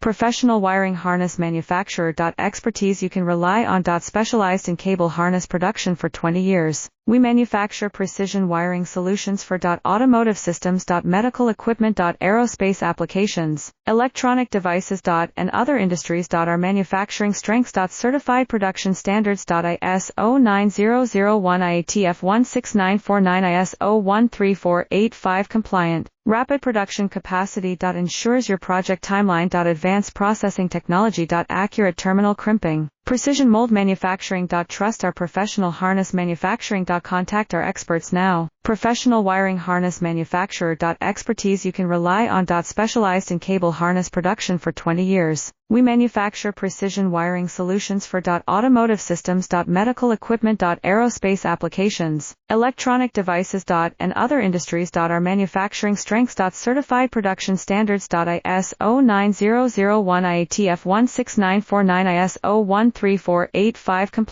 Professional wiring harness manufacturer. Expertise you can rely on. Specialized in cable harness production for 20 years. We manufacture precision wiring solutions for automotive systems, medical equipment, aerospace applications, electronic devices, and other industries. Our manufacturing strengths. Certified production standards. ISO 9001 IATF 16949 ISO 13485 compliant. Rapid production capacity. Ensures your project timeline. Advanced processing technology. Accurate terminal crimping. Precision mold manufacturing. Trust our professional harness manufacturing. Contact our experts now. Professional wiring harness manufacturer. Expertise you can rely on. Specialized in cable harness production for 20 years. We manufacture precision wiring solutions for automotive systems, medical equipment, aerospace applications, electronic devices, and other industries. Our manufacturing strengths. Certified production standards. ISO 9001 IATF 16949 ISO 13485 compliant.